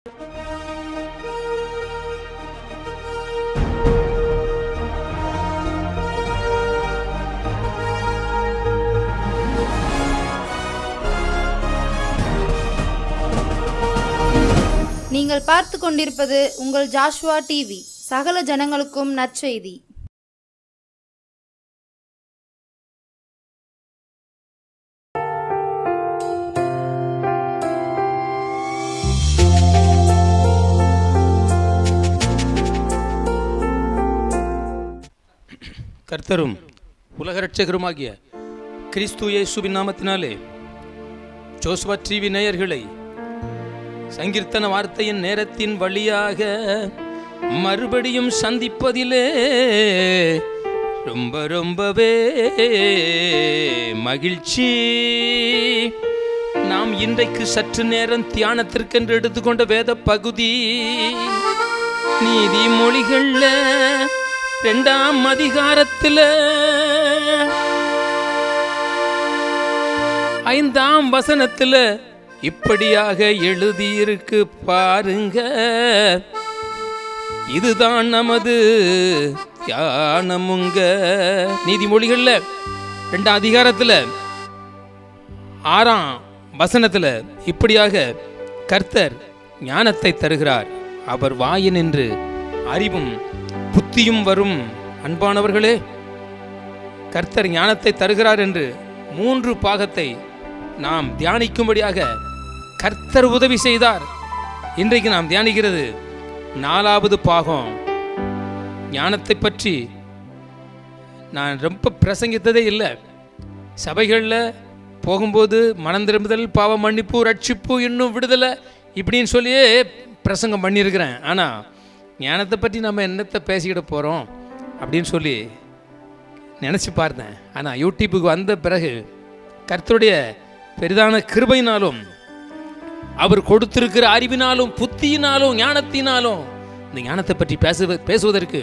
நீங்கள் பார்த்து கொண்டிருப்பது உங்கள் ஜாஷ்வா டிவி. சகல ஜனங்களுக்கும் நற்செய்தி. கர்த்தரும் உலக இரட்சகருமாகிய கிறிஸ்து இயேசுவின் நாமத்தினாலே ஜோஸ்வா டிவி நேயர்களை சங்கீர்த்தன வார்த்தையின் நேரத்தின் வழியாக மறுபடியும் சந்திப்பதிலே ரொம்பவே மகிழ்ச்சி. நாம் இன்றைக்கு சற்று நேரம் தியானத்திற்கென்று எடுத்துக்கொண்ட வேத பகுதி நீதிமொழிகள்ல 2ஆம் அதிகாரத்தில் 5ஆம் வசனத்தில் இப்படியாக எழுதியிருக்கு பாருங்க. இதுதான் நமது தியானமுங்க. நீதிமொழிகள்ல 2ஆம் அதிகாரத்தில் 6ஆம் வசனத்தில் இப்படியாக கர்த்தர் ஞானத்தை தருகிறார், அவர் வாயினின்று அறிவும் புத்தியும் வரும். அன்பானவர்களே, கர்த்தர் ஞானத்தை தருகிறார் என்று 3 பாகத்தை நாம் தியானிக்கும்படியாக கர்த்தர் உதவி செய்தார். இன்றைக்கு நாம் தியானிக்கிறது 4வது பாகம். ஞானத்தை பற்றி நான் ரொம்ப பிரசங்கித்ததே இல்லை. சபைகளில் போகும்போது மனம் திரும்புதல், பாவ மன்னிப்பு, ரட்சிப்பு, இன்னும் விடுதலை இப்படின்னு சொல்லியே பிரசங்கம் பண்ணியிருக்கிறேன். ஆனால் ஞானத்தை பற்றி நம்ம என்னத்தை பேசிக்கிட போகிறோம் அப்படின்னு சொல்லி நினச்சி பார்த்தேன். ஆனால் யூடியூப்புக்கு வந்த பிறகு கர்த்தருடைய பெரிதான கிருபையினாலும் அவர் கொடுத்திருக்கிற அறிவினாலும் புத்தியினாலும் ஞானத்தினாலும் இந்த ஞானத்தை பற்றி பேசுவதற்கு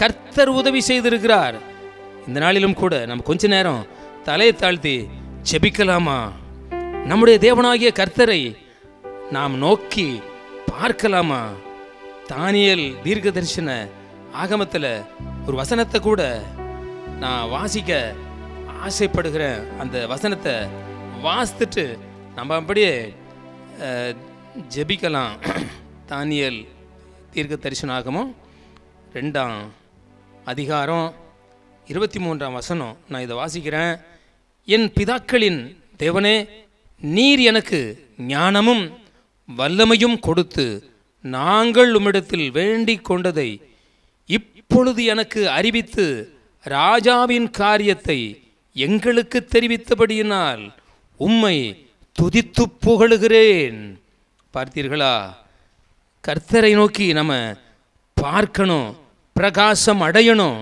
கர்த்தர் உதவி செய்திருக்கிறார். இந்த நாளிலும் கூட நம்ம கொஞ்ச நேரம் தலையை தாழ்த்தி ஜெபிக்கலாமா? நம்முடைய தேவனாகிய கர்த்தரை நாம் நோக்கி பார்க்கலாமா? தானியேல் தீர்க்க தரிசன ஆகமத்தில் ஒரு வசனத்தை கூட நான் வாசிக்க ஆசைப்படுகிறேன். அந்த வசனத்தை வாசித்துட்டு நம்ம அப்படியே ஜெபிக்கலாம். தானியேல் தீர்க்க தரிசன ஆகமம் 2ஆம் அதிகாரம் 23ஆம் வசனம். நான் இதை வாசிக்கிறேன். என் பிதாக்களின் தேவனே, நீர் எனக்கு ஞானமும் வல்லமையும் கொடுத்து நாங்கள் உம்மிடத்தில் வேண்டிக் கொண்டதை இப்பொழுது எனக்கு அறிவித்து ராஜாவின் காரியத்தை எங்களுக்கு தெரிவித்தபடியினால் உம்மை துதித்து புகழுகிறேன். பார்த்தீர்களா? கர்த்தரை நோக்கி நம்ம பார்க்கணும், பிரகாசம் அடையணும்.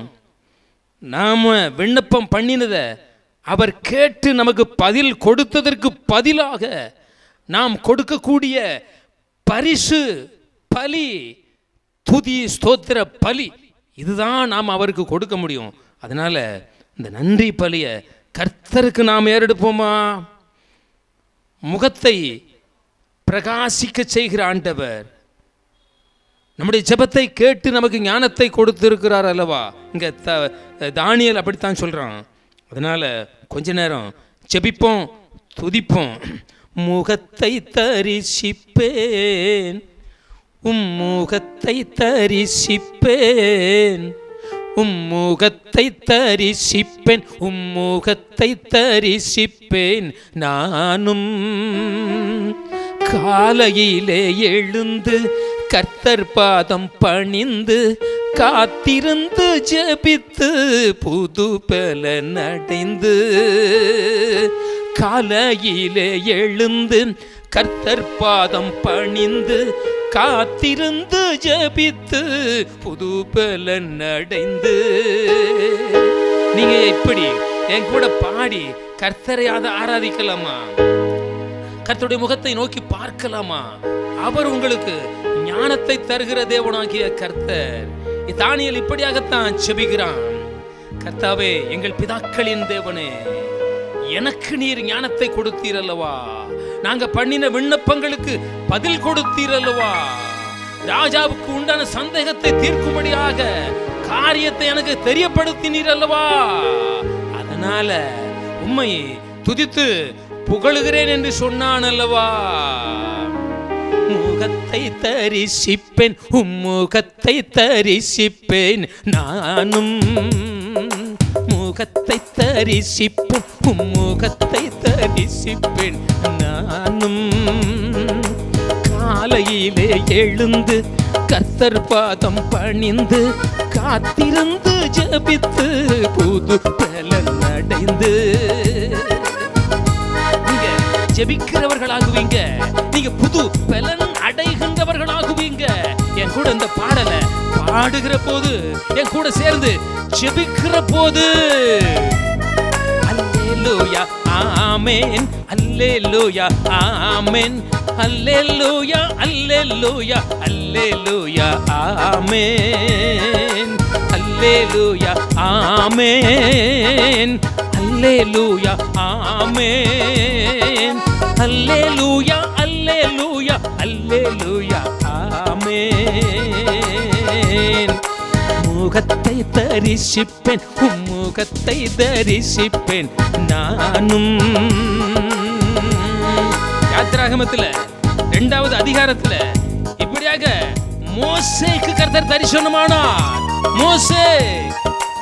நாம் விண்ணப்பம் பண்ணினதை அவர் கேட்டு நமக்கு பதில் கொடுத்ததற்கு பதிலாக நாம் கொடுக்கக்கூடிய பரிசு, பலி, துதி, ஸ்தோத்திர பலி, இதுதான் நாம் அவருக்கு கொடுக்க முடியும். அதனால இந்த நன்றி பலிய கர்த்தருக்கு நாம் ஏறெடுப்போமா? முகத்தை பிரகாசிக்க செய்கிற ஆண்டவர் நம்முடைய ஜெபத்தை கேட்டு நமக்கு ஞானத்தை கொடுத்திருக்கிறார் அல்லவா? இங்க தானியேல் அப்படித்தான் சொல்றான். அதனால கொஞ்ச நேரம் ஜெபிப்போம், துதிப்போம். முகத்தை தரிசிப்பேன், முகத்தை தரிசிப்பேன், முகத்தை தரிசிப்பேன், முகத்தை தரிசிப்பேன். நானும் காலையிலே எழுந்து கர்த்தர் பாதம் பணிந்து காத்திருந்து ஜெபித்து புது பலன் அடைந்து, காலையிலே எழுந்து கர்த்தர் பாதம் பணிந்து காத்திருந்து ஜெபித்து புது பலன் அடைந்து. நீங்க இப்படி என் கூட பாடி கர்த்தரை ஆராதிக்கலாமா? கர்த்தருடைய முகத்தை நோக்கி பார்க்கலாமா? அவர் உங்களுக்கு ஞானத்தை தருகிற தேவனாகிய கர்த்தர். தானியேல் இப்படியாகத்தான் ஜெபிக்கிறான். கர்த்தாவே, எங்கள் பிதாக்களின் தேவனே, எனக்கு நீர் ஞானத்தை கொடுத்தீர் அல்லவா? நாங்க பண்ணின விண்ணப்பங்களுக்கு பதில் கொடுத்தீரல்லவா. ராஜாவுக்கு உண்டான சந்தேகத்தை தீர்க்கும்படியாக காரியத்தை எனக்கு தெரியப்படுத்தினீர் அல்லவா. அதனால உம்மை துதித்து புகழுகிறேன் என்று சொன்னான் அல்லவா. முகத்தை தரிசிப்பேன், உம்முகத்தை தரிசிப்பேன் நானும். முகத்தை தரிசிப்பேன், உம்முகத்தை தரிசிப்பேன் நானும். காலையிலே எழுந்து கர்த்தர் பாதம் பணிந்து காத்திருந்து ஜெபித்து புது பலன் அடைந்து. நீங்க ஜெபிக்கிறவர்களாகுவீங்க, நீங்க புது பலன் அடைகின்றவர்களாகுவீங்க. என் கூட இந்த பாடலை பாடுகிற போது, என் கூட சேர்ந்து ஜெபிக்கிற போது அல்லேலூயா ஆமென், அல்லேலூயா ஆமென், அல்லேலூயா அல்லேலூயா அல்லேலூயா ஆமென், அல்லேலூயா ஆமென், அல்லேலூயா ஆமென், அல்லேலூயா அல்லேலூயா அல்லேலூயா ஆமென். முகத்தை தரிசிப்பேன், உம்முகத்தை தரிசிப்பேன் நானும். யாத்திராகமத்துல 2வது அதிகாரத்துல இப்படியாக மோசேக்கு கர்த்தர் தரிசனமானார். மோசே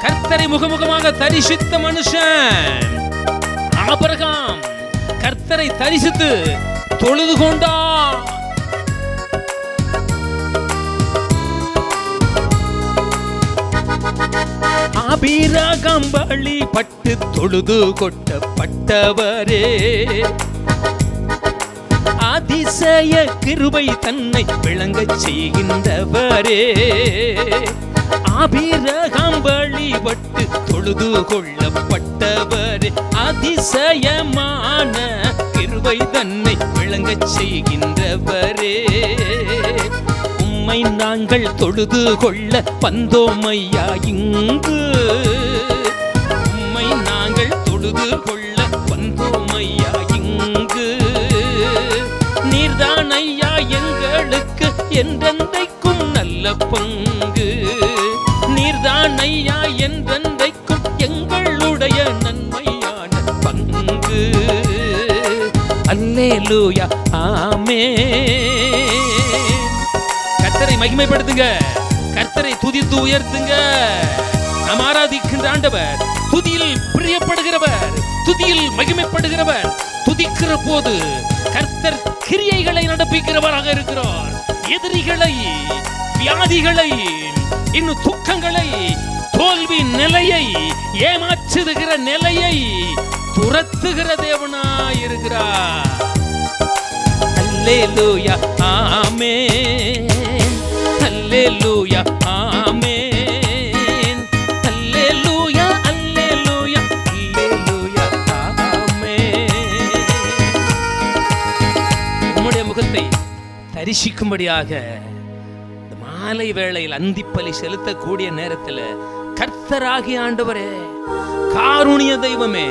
கர்த்தரை முகமுகமாக தரிசித்த மனுஷன். ஆபிரகாம் கர்த்தரை தரிசித்து தொழுது கொண்டான். ஆபிரகாம் வழிபட்டு தொழுது கொட்டப்பட்டவரே, அதிசய கிருபை தன்னை விளங்கச் செய்கின்றவரே. ஆபிரகாம் வழிபட்டு தொழுது கொள்ளப்பட்டவரே, அதிசயமான கிருபை தன்னை விளங்கச் செய்கின்றவரே. உம்மை நாங்கள் தொழுது கொள்ள வந்தோமையா இங்கு, உம்மை நாங்கள் தொழுது கொள்ள வந்தோமையா இங்கு. நீர்தான் ஐயா எங்களுக்கு என்றென்றைக்கும் நல்ல பங்கு, நீர்தான் ஐயா என்றென்றைக்கும் எங்களுடைய நன்மையான பங்கு. அல்லேலூயா ஆமென். கர்த்தரை மகிமைப்படுத்துங்க, கர்த்தரை துதித்து உயர்த்துங்க. நாம் ஆராதிக்கின்ற ஆண்டவர் துதியில் பிரியப்படுகிறவர், துதியில் மகிமைப்படுகிறவர். துதிக்கிற போது கர்த்தர் கிரியைகளை நடப்பிக்கிறவராக இருக்கிறார். எதிரிகளை, வியாதிகளை, இன்னும் துக்கங்களை, தோல்வி நிலையை, ஏமாற்றுகிற நிலையை துரத்துகிற தேவனாய் இருக்கிறார். அல்லேலூயா ஆமென், அல்லேலூயா ஆமென், அல்லேலூயா அல்லேலூயா அல்லேலூயா ஆமென். உம்முடைய முகத்தை தரிசிக்கும்படியாக இந்த மாலை வேளையில் அந்திப்பலி செலுத்தக்கூடிய நேரத்தில் கர்த்தராகிய ஆண்டவரே, காருணிய தெய்வமே,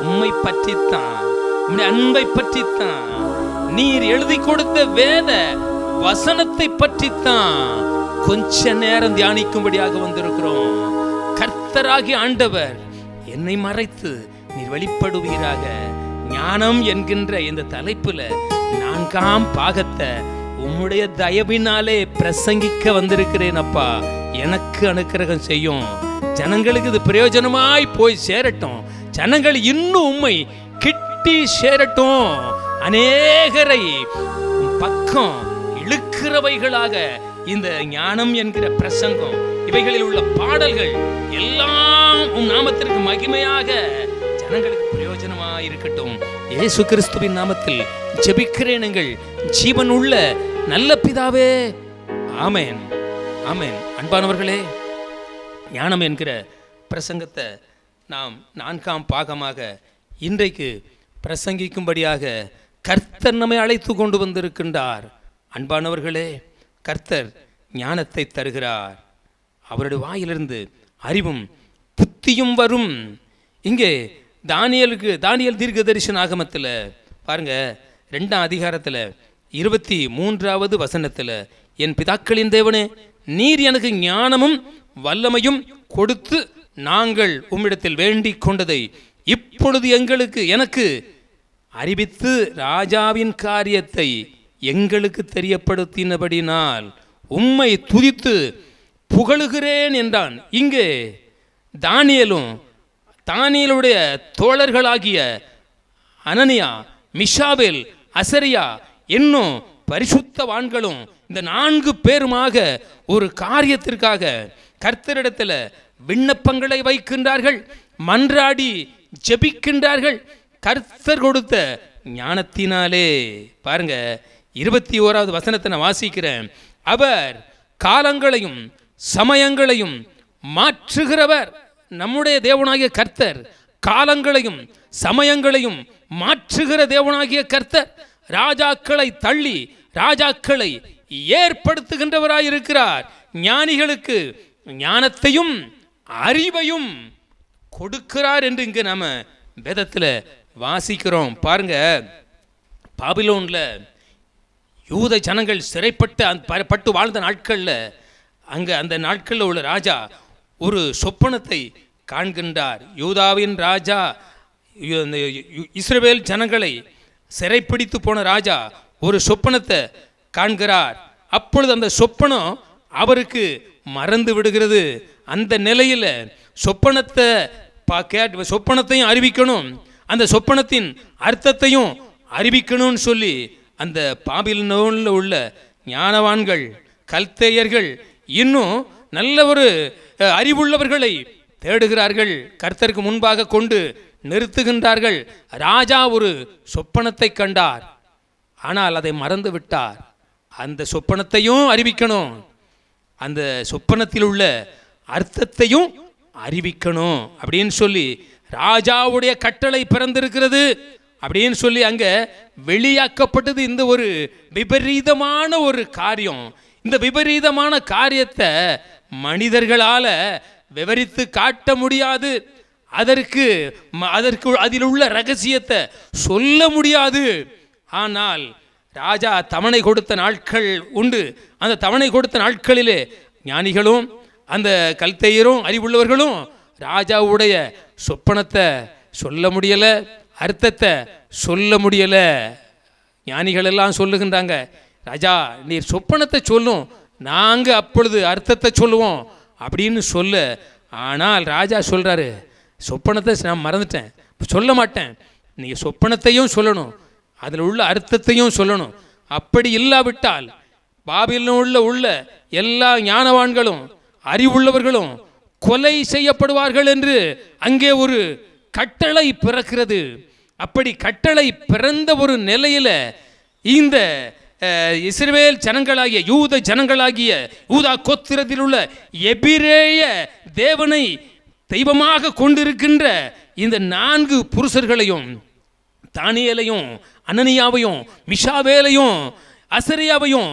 உம்மை பற்றித்தான், உம்முடைய அன்பை பற்றித்தான், நீர் எழுதி கொடுத்த வேத வசனத்தை பற்றித்தான் கொஞ்ச நேரம் தியானிக்கும்படியாக வந்திருக்கிறோம். கர்த்தராகிய ஆண்டவர், என்னை மறைத்து நீர் வெளிப்படுவீராக. ஞானம் என்கின்ற இந்த தலைப்புல 4ஆம் பாகத்தை உம்முடைய தயவினாலே பிரசங்கிக்க வந்திருக்கிறேன் அப்பா. எனக்கு அனுக்கிரகம் செய்யும், ஜனங்களுக்கு இது பிரயோஜனமாய் போய் சேரட்டும், ஜனங்கள் இன்னும் உம்மை கிட்டி சேரட்டும், அநேகரை பக்கம் இழுக்கிறவைகளாக இந்த ஞானம் என்கிற பிரசங்கம், இவைகளில் உள்ள பாடல்கள் எல்லாம் உம் நாமத்திற்கு மகிமையாக ஜனங்களுக்கு பிரயோஜனமாக இருக்கட்டும். இயேசு கிறிஸ்துவின் நாமத்தில் ஜெபிக்கிறேன் எங்கள் ஜீவன் உள்ள நல்ல பிதாவே, ஆமென் ஆமென். அன்பானவர்களே, ஞானம் என்கிற பிரசங்கத்தை நாம் 4ஆம் பாகமாக இன்றைக்கு பிரசங்கிக்கும்படியாக கர்த்தர் நம்மை அழைத்து கொண்டு வந்திருக்கின்றார். அன்பானவர்களே, கர்த்தர் ஞானத்தை தருகிறார். அவருடைய வாயிலிருந்து அறிவும் புத்தியும் வரும். இங்கே தானியல் தீர்க்க தரிசன ஆகமத்தில் பாருங்க, 2ஆம் அதிகாரத்தில் 23வது வசனத்தில், என் பிதாக்களின் தேவனே, நீர் எனக்கு ஞானமும் வல்லமையும் கொடுத்து நாங்கள் உம்மிடத்தில் வேண்டிக் கொண்டதை இப்பொழுது எனக்கு அறிவித்து ராஜாவின் காரியத்தை எங்களுக்கு தெரியப்படுத்தினபடினால் உம்மை துதித்து புகழுகிறேன் என்றான். இங்கே தானியேலுடைய தோழர்களாகிய அனனியா, மிஷாவேல், அசரியா என்னும் பரிசுத்தவான்களும் இந்த 4 பேருமாக ஒரு காரியத்திற்காக கர்த்தரிடத்தில் விண்ணப்பங்களை வைக்கின்றார்கள், மன்றாடி ஜெபிக்கின்றார்கள். கர்த்தர் கொடுத்த ஞானத்தினாலே பாருங்க, 21வது வசனத்தை நான் வாசிக்கிறேன். அவர் காலங்களையும் சமயங்களையும் மாற்றுகிறவர். நம்முடைய தேவனாகிய கர்த்தர் காலங்களையும் சமயங்களையும் மாற்றுகிற தேவனாகிய கர்த்தர் ராஜாக்களை தள்ளி ராஜாக்களை ஏற்படுத்துகின்றவராயிருக்கிறார். ஞானிகளுக்கு ஞானத்தையும் அறிவையும் கொடுக்கிறார் என்று இங்கு நம்ம வேதத்தில் வாசிக்கிறோம். பாருங்க, பாபிலோனில் யூத ஜனங்கள் சிறைப்பட்டு வாழ்ந்த நாட்களில் அங்கே அந்த நாட்களில் உள்ள ராஜா ஒரு சொப்பனத்தை காண்கின்றார். யூதாவின் ராஜா, இஸ்ரவேல் ஜனங்களை சிறைப்பிடித்து போன ராஜா ஒரு சொப்பனத்தை காண்கிறார். அப்பொழுது அந்த சொப்பனம் அவருக்கு மறந்து விடுகிறது. அந்த நிலையில் சொப்பனத்தையும் அறிவிக்கணும், அந்த சொப்பனத்தின் அர்த்தத்தையும் அறிவிக்கணும்னு சொல்லி அந்த பாபிலோனில் உள்ள ஞானவான்கள், கல்தேயர்கள், இன்னும் நல்ல ஒரு அறிவுள்ளவர்களை தேடுகிறார்கள். கர்த்தருக்கு முன்பாக கொண்டு நிறுத்துகின்றார்கள். ராஜா ஒரு சொப்பனத்தை கண்டார், ஆனால் அதை மறந்து விட்டார். அந்த சொப்பனத்தையும் அறிவிக்கணும், அந்த சொப்பனத்தில் உள்ள அர்த்தத்தையும் அறிவிக்கணும் அப்படின்னு சொல்லி ராஜாவுடைய கட்டளை பிறந்திருக்கிறது அப்படின்னு சொல்லி அங்கே வெளியாக்கப்பட்டது. இந்த ஒரு விபரீதமான ஒரு காரியம், இந்த விபரீதமான காரியத்தை மனிதர்களால் விவரித்து காட்ட முடியாது. அதற்கு அதில் உள்ள ரகசியத்தை சொல்ல முடியாது. ஆனால் ராஜா தவணை கொடுத்த நாட்கள் உண்டு. அந்த தவணை கொடுத்த நாட்களிலே ஞானிகளும் அந்த கல்தேயரும் அறிவுள்ளவர்களும் ராஜாவுடைய சொப்பனத்தை சொல்ல முடியலை, அர்த்தத்தை சொல்ல முடியலை. ஞானிகள் எல்லாம் சொல்லுகின்றாங்க, ராஜா நீர் சொப்பனத்தை சொல்லும், நாங்கள் அப்பொழுது அர்த்தத்தை சொல்லுவோம் அப்படின்னு சொல்ல. ஆனால் ராஜா சொல்கிறாரு, சொப்பனத்தை நான் மறந்துட்டேன், சொல்ல மாட்டேன், நீங்கள் சொப்பனத்தையும் சொல்லணும், அதில் உள்ள அர்த்தத்தையும் சொல்லணும். அப்படி இல்லாவிட்டால் பாபிலோனில் உள்ள எல்லா ஞானவான்களும் அறிவுள்ளவர்களும் கொலை செய்யப்படுவார்கள் என்று அங்கே ஒரு கட்டளை பிறக்கிறது. அப்படி கட்டளை பிறந்த ஒரு நிலையில் இந்த இஸ்ரவேல் ஜனங்களாகிய யூத ஜனங்களாகிய யூதா கோத்திரத்தில் உள்ள எபிரேய தேவனை தெய்வமாக கொண்டிருக்கின்ற இந்த 4 புருஷர்களையும், தானியேலையும் அனனியாவையும் மிஷாவேலையும் அசரியாவையும்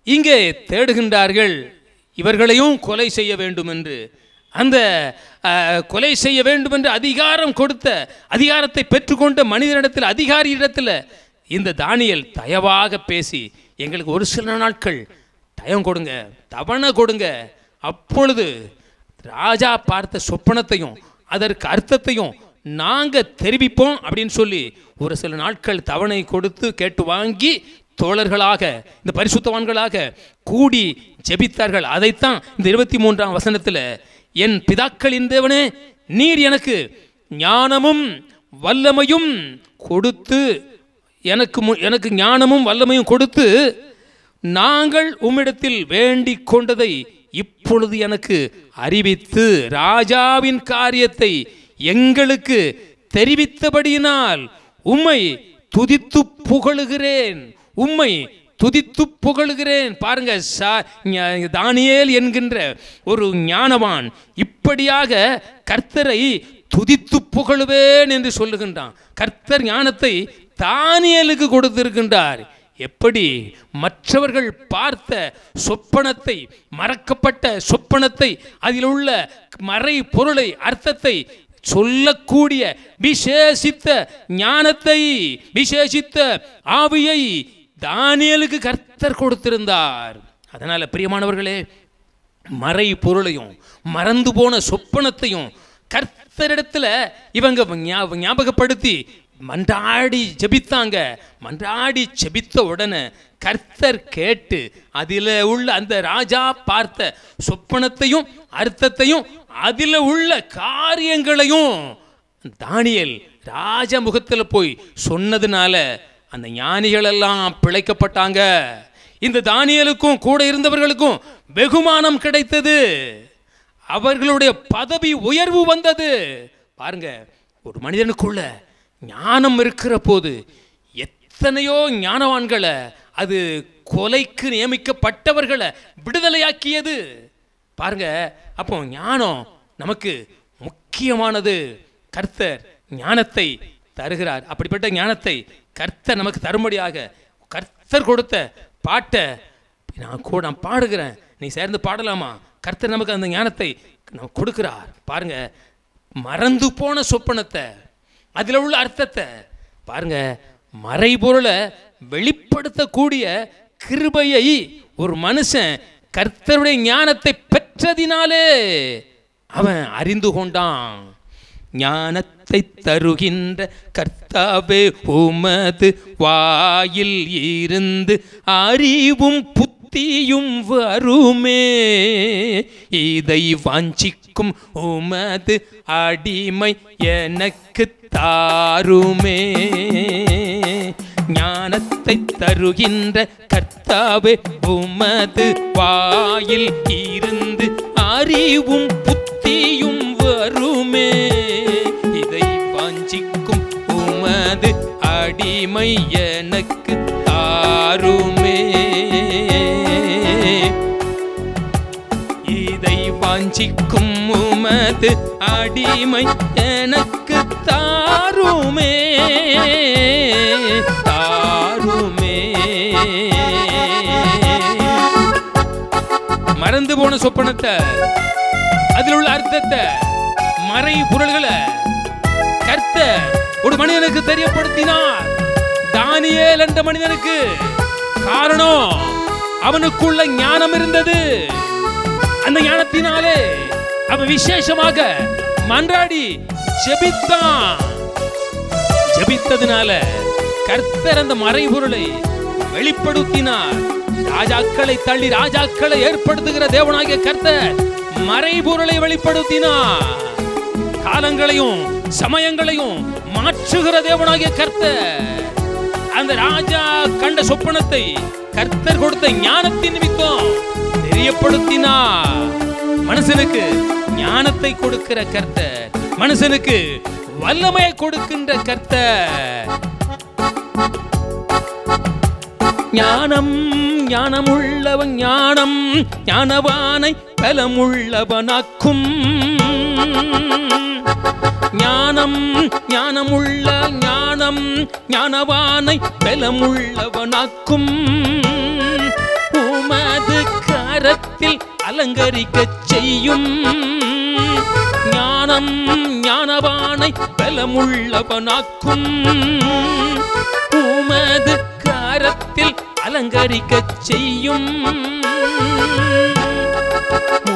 இங்கே தேடுகின்றார்கள். இவர்களையும் கொலை செய்ய வேண்டும் என்று, அந்த கொலை செய்ய வேண்டும் என்று அதிகாரம் கொடுத்த, அதிகாரத்தை பெற்றுக்கொண்ட மனிதனிடத்தில், அதிகாரியிடத்தில் இந்த தானியேல் தயவாக பேசி, எங்களுக்கு ஒரு சில நாட்கள் டயம் கொடுங்க, தவணை கொடுங்க, அப்பொழுது ராஜா பார்த்த சொப்பனத்தையும் அதற்கு அர்த்தத்தையும் நாங்கள் தெரிவிப்போம் அப்படின்னு சொல்லி ஒரு சில நாட்கள் தவணை கொடுத்து கேட்டு வாங்கி தோழர்களாக, இந்த பரிசுத்தவான்களாக கூடி ஜெபித்தார்கள். அதைத்தான் இந்த 23ஆம் வசனத்தில், என் பிதாக்களின் தேவனே, நீர் எனக்கு ஞானமும் வல்லமையும் கொடுத்து, எனக்கு ஞானமும் வல்லமையும் கொடுத்து நாங்கள் உம்மிடத்தில் வேண்டிக் கொண்டதை இப்பொழுது எனக்கு அறிவித்து ராஜாவின் காரியத்தை எங்களுக்கு தெரிவித்தபடியினால் உம்மை துதித்து புகழுகிறேன், உம்மை துதித்து புகழுகிறேன். பாருங்க, தானியேல் என்கின்ற ஒரு ஞானவான் இப்படியாக கர்த்தரை துதித்து புகழுவேன் என்று சொல்லுகின்றான். கர்த்தர் ஞானத்தை தானியேலுக்கு கொடுத்திருக்கின்றார். எப்படி மற்றவர்கள் பார்த்த சொப்பனத்தை, மறக்கப்பட்ட சொப்பனத்தை, அதில் உள்ள மறை பொருளை, அர்த்தத்தை சொல்லக்கூடிய விசேஷித்த ஞானத்தை, விசேஷித்த ஆவியை தானியேலுக்கு கர்த்தர் கொடுத்திருந்தார். அதனால பிரியமானவர்களே, மறை பொருளையும் மறந்து போன சொப்பனத்தையும் கர்த்தரிடத்துல இவங்க ஞாபகப்படுத்தி மன்றாடி ஜெபித்தாங்க. மன்றாடி ஜெபித்த உடனே கர்த்தர் கேட்டு அதில் உள்ள அந்த ராஜா பார்த்த சொப்பனத்தையும் அர்த்தத்தையும் அதில் உள்ள காரியங்களையும் தானியேல் ராஜ முகத்தில் போய் சொன்னதுனால அந்த ஞானிகள் எல்லாம் பிழைக்கப்பட்டாங்க. இந்த தானியேலுக்கும் கூட இருந்தவர்களுக்கும் வெகுமானம் கிடைத்தது. அவர்களுடைய பதவி உயர்வு வந்தது. பாருங்க, ஒரு மனிதனுக்குள்ள ஞானம் இருக்கிற போது எத்தனையோ ஞானவான்களை, அது கொலைக்கு நியமிக்கப்பட்டவர்களை விடுதலையாக்கியது. பாருங்க, அப்போ ஞானம் நமக்கு முக்கியமானது. கர்த்தர் ஞானத்தை தருகிறார். அப்படிப்பட்ட ஞானத்தை கர்த்தர் நமக்கு தரும்படியாக கர்த்தர் கொடுத்த பாட்டை நான் பாடுகிறேன். நீ சேர்ந்து பாடலாமா? கர்த்தர் நமக்கு அந்த ஞானத்தை கொடுக்கிறார். பாருங்க, மறந்து போன சொப்பனத்தை, அதில் உள்ள அர்த்தத்தை பாருங்க, மறைபொருளை வெளிப்படுத்தக்கூடிய கிருபையை ஒரு மனுஷன் கர்த்தருடைய ஞானத்தை பெற்றதினாலே அவன் அறிந்து கொண்டான். ஞானத்தை தருகின்ற கர்த்தாவே, உமது வாயில் இருந்து அறிவும் புத்தியும் வருமே, இதை வாஞ்சிக்கும் உமது அடிமை எனக்கு தாருமே. ஞானத்தை தருகின்ற கர்த்தாவே, உமது வாயில் இருந்து அறிவும் புத்தியும் வருமே, இதை வாஞ்சிக்கும் உமது அடிமை எனக்கு தாருமே, இதை வாஞ்சிக்கும் உமது அடிமை எனக்கு தாருமே, தாருமே. மறந்து போன சொப்பனத்தை, அதில் உள்ள அர்த்தத்தை, மறை பொருள்களை கர்த்தர் ஒரு மனிதனுக்கு தெரியப்படுத்தினார். தானியேல் என்ற மனிதனுக்கு காரணம், அவனுக்குள்ள ஞானம் இருந்தது. அந்த ஞானத்தினாலே அவன் விசேஷமாக மன்றாடி ஜெபித்தான். ஜெபித்ததுனால கர்த்தர் அந்த மறைபொருளை வெளிப்படுத்தினார். ராஜாக்களை தள்ளி ராஜாக்களை ஏற்படுத்துகிற தேவனாகிய கர்த்தர் மறைபொருளை வெளிப்படுத்தினார். காலங்களையும் சமயங்களையும் மாற்றுகிற தேவனாகிய கர்த்தர் அந்த ராஜா கண்ட சொப்பனத்தை கர்த்தர் கொடுத்த ஞானத்தின் நிமித்தம் தெரியப்படுத்தினார். மனுஷனுக்கு ஞானத்தை கொடுக்கிற கர்த்தர், மனுஷனுக்கு வல்லமையை கொடுக்கின்ற கர்த்தர். ஞானம் ஞானமுள்ளவன் ஞானம் ஞானவானை பலமுள்ளவனாக்கும். ஞானம் ஞானமுள்ள ஞானம் ஞானவானை பலமுள்ளவனாக்கும். உமது கரத்தில் அலங்கரிக்கச் செய்யும். ஞானம் ஞானவானை பலமுள்ளவனாக்கும். உமது கரத்தில் அலங்கரிக்கச் செய்யும்.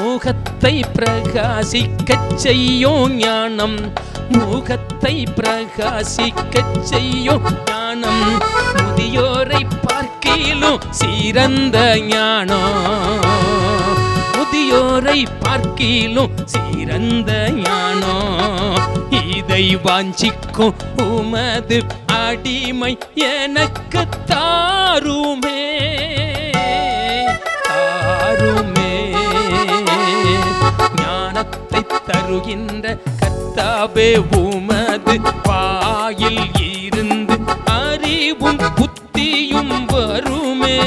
முகத்தை பிரகாசிக்கச் செய்யும் ஞானம், முகத்தை பிரகாசிக்கச் செய்யும் ஞானம். முதியோரை பார்க்கிலும் சிறந்த ஞானம், முதியோரை பார்க்கிலும் சிறந்த ஞானம். இதை வாஞ்சிக்கும் உமது அடிமை எனக்கு தாருமே, தாருமே. ஞானத்தை தருகின்ற கர்த்தாவே, உமது வாயில் இருந்து அறிவும் புத்தியும் வருமே,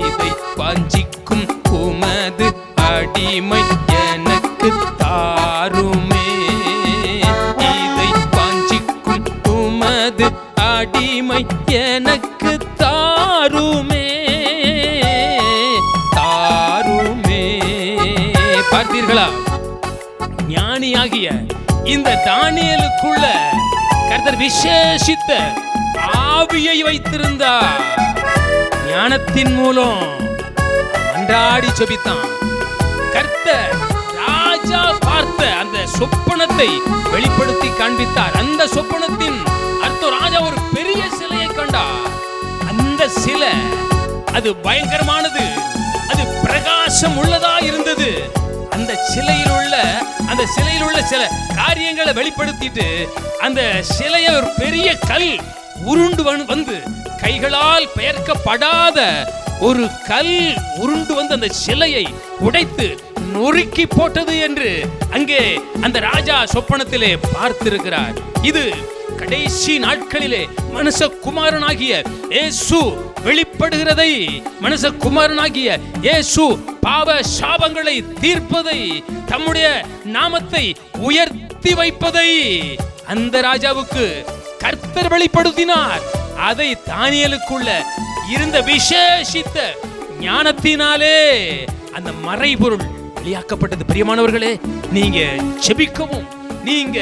இதை வாஞ்சிக்கும் உமது அடிமை எனக்கு தாருமே, இதை வாஞ்சிக்கும் உமது அடிமை எனக்கு தாருமே, தாருமே. பார்த்தீர்களா? ஞானியாகிய இந்த தானியேலுக்குள்ள கர்த்தர் விசேஷித்த ஆவியை வைத்திருந்தார். ஞானத்தின் மூலம் அன்றாடி ஜெபித்தான். கர்த்தர் ராஜா பார்த்த அந்த சொப்பனத்தை வெளிப்படுத்தி காண்பித்தார். அந்த சொப்பனத்தின் அர்த்தம், ராஜா ஒரு பெரிய சிலையை கண்டார். அந்த சிலை அது பயங்கரமானது, அது பிரகாசம் உள்ளதா இருந்தது. அந்த சிலையில் உள்ள சில காரியங்களை வெளிப்படுத்திட்டு அந்த சிலையை ஒரு பெரிய கல் உருண்டு வந்து, கைகளால் பெயர்க்கப்படாத ஒரு கல் உருண்டு வந்து அந்த சிலையை உடைத்து நொறுக்கி போட்டது என்று அங்கே அந்த ராஜா சொப்பனத்திலே பார்த்திருக்கிறார். இது கடைசி நாட்களிலே மனுஷகுமாரனாகிய இயேசு வெளிப்படுகிறதை, மனுஷகுமாரனாகிய இயேசு பாவ சாபங்களை தீர்ப்பதை, தம்முடைய நாமத்தை உயர்த்தி வைப்பதை அந்த ராஜாவுக்கு கர்த்தர் வெளிப்படுத்தினார். அதை தானியேலுக்குள்ள இருந்த விசேஷித்த ஞானத்தினாலே அந்த மறைபொருள் வெளியாக்கப்பட்டது. பிரியமானவர்களே, நீங்க ஜெபிக்கவும், நீங்க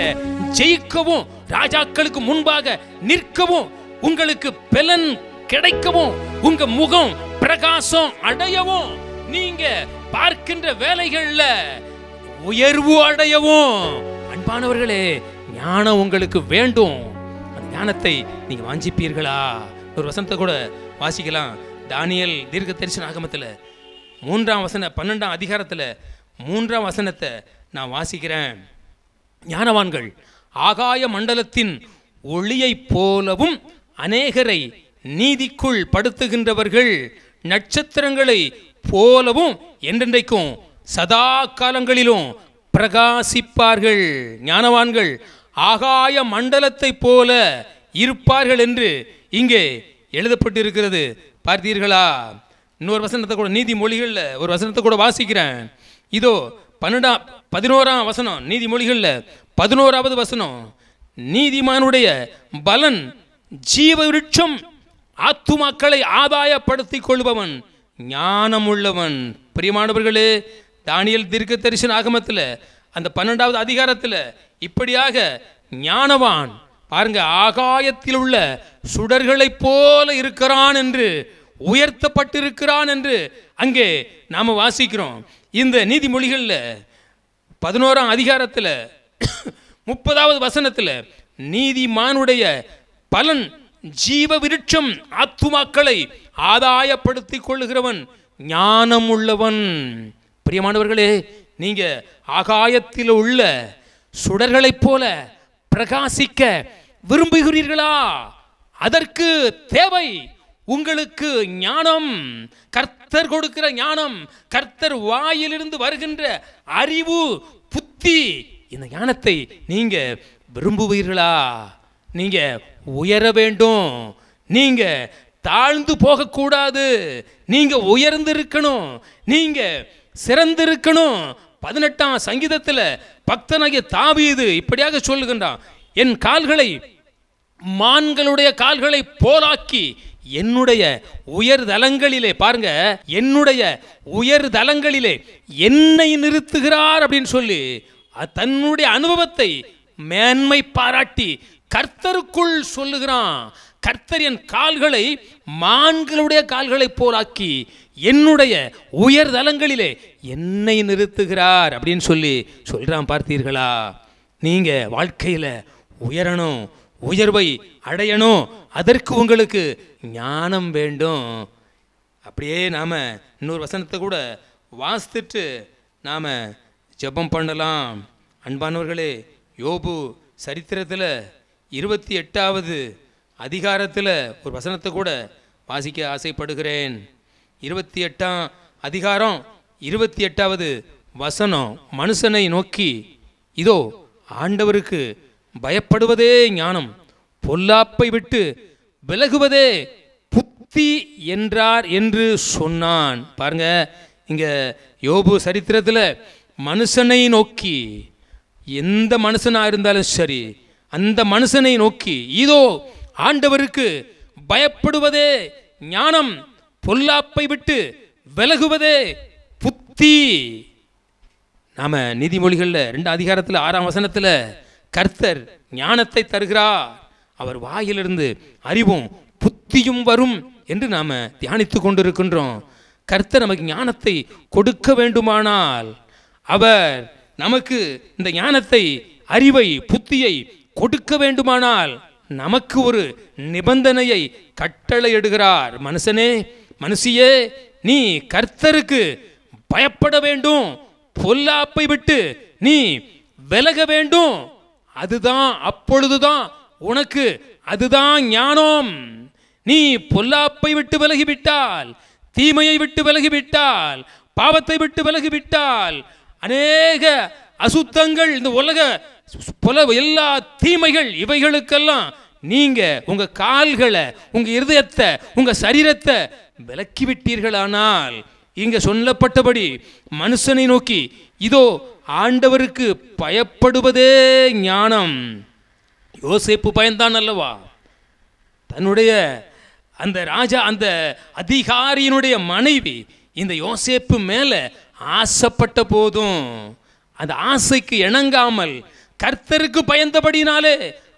ஜெயிக்கவும், ராஜாக்களுக்கு முன்பாக நிற்கவும், உங்களுக்கு பலன் கிடைக்கவும், உங்க முகம் பிரகாசம் அடையவும், நீங்க பார்க்கின்ற வேலைகள்ல உயர்வு அடையவும், அன்பானவர்களே, ஞானம் உங்களுக்கு வேண்டும். அந்த ஞானத்தை நீங்க வாஞ்சிப்பீர்களா? ஒரு வசனத்தை கூட வாசிக்கலாம். தானியேல் தீர்க்க தரிசன ஆகமத்தில் 3ஆம் வசனம் 12ஆம் அதிகாரத்தில் 3ஆம் வசனத்தை நான் வாசிக்கிறேன். ஞானவான்கள் ஆகாய மண்டலத்தின் ஒளியைப் போலவும் அநேகரை நீதிக்குள் படுத்துகின்றவர்கள் நட்சத்திரங்களை போலவும் என்றென்றைக்கும் சதா காலங்களிலும் பிரகாசிப்பார்கள். ஞானவான்கள் ஆகாய மண்டலத்தை போல இருப்பார்கள் என்று இங்கே எழுதப்பட்டிருக்கிறது. பார்த்தீர்களா? இன்னொரு வசனத்தை கூட நீதிமொழிகளில் ஒரு வசனத்தை கூட வாசிக்கிறேன். இதோ 11ஆம் வசனம், நீதிமொழிகளில் 11ஆவது வசனம். நீதிமானுடைய பலன் ஜீவ விருட்சம், ஆத்துமாக்களை ஆதாயப்படுத்திக் கொள்பவன் ஞானம் உள்ளவன். பிரியமானவர்களே, தானியேல் தீர்க்க தரிசன ஆகமத்தில் அந்த 12ஆவது அதிகாரத்தில் இப்படியாக ஞானவான் பாருங்க, ஆகாயத்தில் உள்ள சுடர்களைப் போல இருக்கிறான் என்று, உயர்த்தப்பட்டிருக்கிறான் என்று அங்கே நாம வாசிக்கிறோம். இந்த நீதிமொழிகளில் 11ஆம் அதிகாரத்தில் 30ஆவது வசனத்தில் நீதிமானுடைய பலன் ஜீவ விருட்சம், ஆத்துமாக்களை ஆதாயப்படுத்திக் கொள்ளுகிறவன் ஞானம் உள்ளவன். பிரியமானவர்களே, நீங்க ஆகாயத்தில் உள்ள சுடர்களைப் போல பிரகாசிக்க விரும்புகிறீர்களா? அதற்கு தேவை உங்களுக்கு ஞானம், கர்த்தர் கொடுக்கிற ஞானம், கர்த்தர் வாயிலிருந்து வருகின்ற அறிவு, புத்தி. இந்த ஞானத்தை நீங்க விரும்புவீர்களா? நீங்க உயர வேண்டும், நீங்க தாழ்ந்து போகக்கூடாது, நீங்க உயர்ந்திருக்கணும், நீங்க சிறந்திருக்கணும். 18ஆம் சங்கீதத்தில் பக்தனாகிய தாவீது இப்படியாக சொல்லுகின்றான், என் கால்களை மான்களுடைய கால்களை போலாக்கி என்னுடைய உயர்தலங்களிலே, பாருங்க, என்னுடைய உயர்தலங்களிலே என்னை நிறுத்துகிறார் அப்படின்னு சொல்லி தன்னுடைய அனுபவத்தை மேன்மை பாராட்டி கர்த்தருக்குள் சொல்லுகிறான். கர்த்தர் என் கால்களை மான்களுடைய கால்களை போலாக்கி என்னுடைய உயர்தலங்களிலே என்னை நிறுத்துகிறார் அப்படின்னு சொல்லி சொல்றான். பார்த்தீர்களா? நீங்க வாழ்க்கையில உயரணும், உயர்வை அடையணும், அதற்கு உங்களுக்கு ஞானம் வேண்டும். அப்படியே நாம இன்னொரு வசனத்தை கூட வாசித்துட்டு நாம ஜெபம் பண்ணலாம். அன்பானவர்களே, யோபு சரித்திரத்தில் 28ஆவது அதிகாரத்தில் ஒரு வசனத்தை கூட வாசிக்க ஆசைப்படுகிறேன். 28ஆம் அதிகாரம் 28வது வசனம். மனுஷனை நோக்கி, இதோ ஆண்டவருக்கு பயப்படுவதே ஞானம், பொல்லாப்பை விட்டு விலகுவதே புத்தி என்றார் என்று சொன்னான். பாருங்க, இங்க யோபு சரித்திரத்தில் மனுஷனை நோக்கி, எந்த மனுஷனா இருந்தாலும் சரி, அந்த மனுஷனை நோக்கி, இதோ ஆண்டவருக்கு பயப்படுவதே ஞானம், பொல்லாப்பை விட்டு விலகுவதே புத்தி. நாம நீதிமொழிகளில் 2 அதிகாரத்தில் 6ஆம் வசனத்தில் கர்த்தர் ஞானத்தை தருகிறார். அவர் வாயிலிருந்து அறிவும் புத்தியும் வரும் என்று நாம தியானித்து கொண்டிருக்கின்றோம். கர்த்தர் நமக்கு ஞானத்தை கொடுக்க வேண்டுமானால், அவர் நமக்கு இந்த ஞானத்தை, அறிவை, புத்தியை கொடுக்க வேண்டுமானால் நமக்கு ஒரு நிபந்தனையை கட்டளையிடுகிறார். மனுஷனே, மனுஷியே, நீ கர்த்தருக்கு பயப்பட வேண்டும், பொல்லாப்பை விட்டு நீ விலக வேண்டும். அதுதான், அப்பொழுதுதான் உனக்கு அதுதான் ஞானம். நீ பொல்லாப்பை விட்டு விலகிவிட்டால், தீமையை விட்டு விலகிவிட்டால், பாவத்தை விட்டு விலகிவிட்டால், அநேக அசுத்தங்கள், இந்த உலக எல்லா தீமைகள், இவைகளுக்கெல்லாம் நீங்க உங்க கால்களை, உங்க இருதயத்தை, உங்க சரீரத்தை விலக்கி விட்டீர்களானால், இங்க சொல்லப்பட்டபடி மனுஷனை நோக்கி இதோ ஆண்டவருக்கு பயப்படுவதே ஞானம். யோசேப்பு பயந்தான் அல்லவா? தன்னுடைய அந்த ராஜா, அந்த அதிகாரியினுடைய மனைவி இந்த யோசேப்பு மேல ஆசைப்பட்ட போதும் அந்த ஆசைக்கு இணங்காமல் கர்த்தருக்கு பயந்தபடினாலே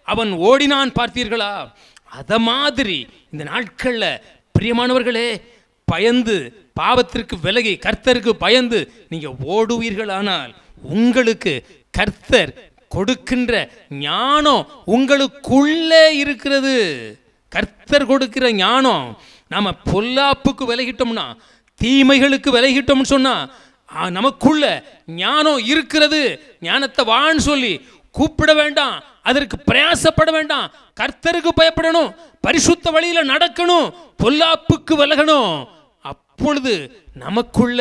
அவன் ஓடினான். பார்த்தீர்களா? அத மாதிரி இந்த நாட்கள்ல பிரியமானவர்களே, பயந்து பாவத்திற்கு விலகி கர்த்தருக்கு பயந்து நீங்க ஓடுவீர்களானால் உங்களுக்கு கர்த்தர் கொடுக்கின்ற ஞானம் உங்களுக்குள்ளே இருக்கிறது. கர்த்தர் கொடுக்கிற ஞானம். நாம பொல்லாப்புக்கு விலகிட்டோம்னா, தீமைகளுக்கு விலகிட்டோம்னு சொன்னா நமக்குள்ள ஞானம் இருக்கிறது. ஞானத்தை வான்னு சொல்லி கூப்பிட வேண்டாம், அதற்கு பிரயாசப்பட வேண்டாம். கர்த்தருக்கு பயப்படணும், பரிசுத்த வழியில நடக்கணும், பொல்லாப்புக்கு விலகணும். அப்பொழுது நமக்குள்ள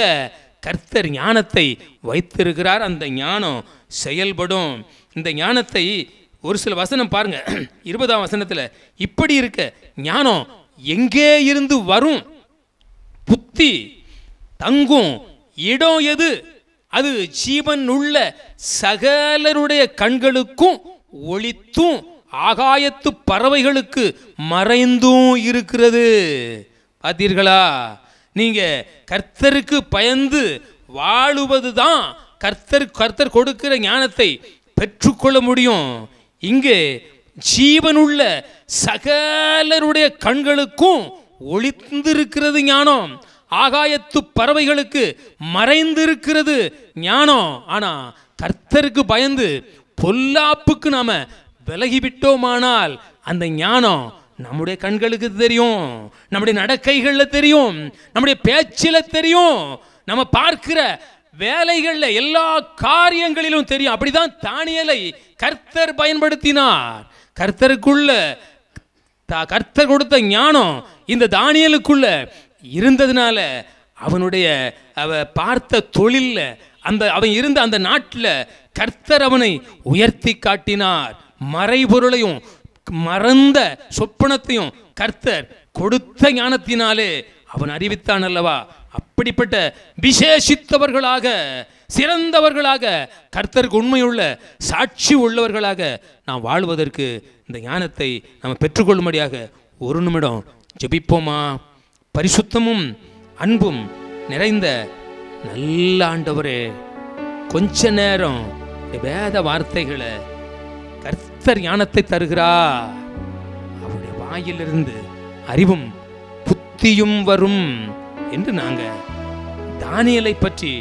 கர்த்தர் ஞானத்தை வைத்திருக்கிறார். அந்த ஞானம் செயல்படும். இந்த ஞானத்தை ஒரு சில வசனம் பாருங்க, 20ஆம் வசனத்தில் இப்படி இருக்க ஞானம் எங்கே இருந்து வரும்? புத்தி தங்கும் இடம் எது? அது ஜீவன் உள்ள சகலருடைய கண்களுக்கும் ஒளித்தும் ஆகாயத்து பறவைகளுக்கு மறைந்தும் இருக்கிறது. பார்த்தீர்களா? நீங்க கர்த்தருக்கு பயந்து வாழுவதுதான் கர்த்தர் கொடுக்கிற ஞானத்தை பெற்றுக்கொள்ள முடியும். இங்கே ஜீவனுள்ள சகலருடைய கண்களுக்கும் ஒளிந்திருக்கிறது ஞானம், ஆகாயத்து பறவைகளுக்கு மறைந்திருக்கிறது ஞானம். ஆனா கர்த்தருக்கு பயந்து பொல்லாப்புக்கு நாம விலகிவிட்டோமானால் அந்த ஞானம் நம்முடைய கண்களுக்கு தெரியும், நம்முடைய நடக்கைகள்ல தெரியும், நம்முடைய பேச்சில தெரியும், நம்ம பார்க்கிற வேலைகள்ல எல்லா காரியங்களிலும் தெரியும். அப்படிதான் தானியேலை கர்த்தர் பயன்படுத்தினார். கர்த்தருக்குள்ள கர்த்தர் கொடுத்த ஞானம் இந்த தானியேலுக்குள்ள இருந்ததுனால அவனுடைய பார்த்த தொழில்ல, அவன் இருந்த அந்த நாட்டில் கர்த்தர் அவனை உயர்த்தி காட்டினார். மறைபொருளையும் மறந்த சொப்பனத்தையும் கர்த்தர் கொடுத்த ஞானத்தினாலே அவன் அறிவித்தான் அல்லவா? அப்படிப்பட்ட விசேஷித்தவர்களாக, சிறந்தவர்களாக, கர்த்தருக்கு உண்மையுள்ள சாட்சி உள்ளவர்களாக நாம் வாழ்வதற்கு இந்த ஞானத்தை நாம் பெற்றுக்கொள்ளும்படியாக ஒரு நிமிடம் ஜெபிப்போமா? பரிசுத்தமும் அன்பும் நிறைந்த நல்ல ஆண்டவரே, கொஞ்ச நேரம் வேத வார்த்தைகளை கர்த்தர் ஞானத்தை தருகிறார். அவருடைய வாயிலிருந்து அறிவும் புத்தியும் வரும் என்று நாங்க தானியேலை பற்றி,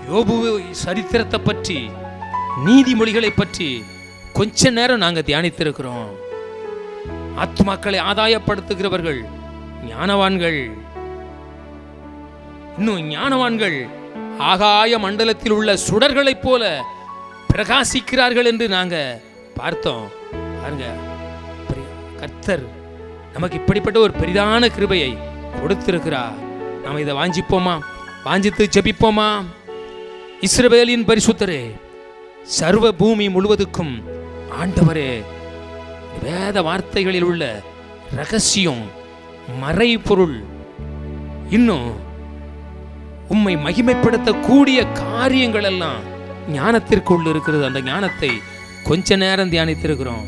யோபு சரித்திரத்தை பற்றி, நீதிமொழிகளை பற்றி கொஞ்ச நேரம் நாங்க தியானித்திருக்கிறோம். ஆத்மாக்களை ஆதாயப்படுத்துகிறவர்கள் ஞானவான்கள். இன்னும் ஞானவான்கள் ஆகாய மண்டலத்தில் உள்ள சுடர்களைப் போல பிரகாசிக்கிறார்கள் என்று நாங்க பார்த்தோம். பாருங்க, கர்த்தர் நமக்கு இப்படிப்பட்ட ஒரு பெரிதான கிருபையை கொடுத்திருக்கிறார். நாம் இதை வாஞ்சிப்போமா? வாஞ்சித்து ஜெபிப்போமா? இஸ்ரவேலின் பரிசுத்தரே, சர்வ பூமி முழுவதுக்கும் ஆண்டவரே, வேத வார்த்தைகளில் உள்ள ரகசியம், மறைபொருள், இன்னும் உம்மை மகிமைப்படுத்தக்கூடிய காரியங்கள் எல்லாம் ஞானத்திற்குள் இருக்கிறது. அந்த ஞானத்தை கொஞ்ச நேரம் தியானித்திருக்கிறோம்.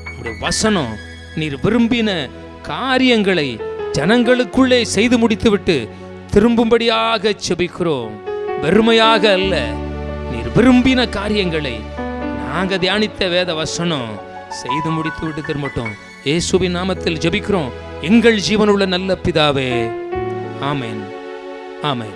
உங்களுடைய வசனம் நீர் விரும்பின காரியங்களை ஜனங்களுக்குள்ளே செய்து முடித்துவிட்டு திரும்பும்படியாக செபிக்கிறோம். வெறுமையாக அல்ல, நீர் விரும்பின காரியங்களை நாங்க தியானித்த வேத வசனம் செய்து முடித்து விட்டு திரும்பட்டும். இயேசுவின் நாமத்தில் ஜெபிக்கிறோம் எங்கள் ஜீவனுள்ள நல்ல பிதாவே. ஆமென், ஆமென்.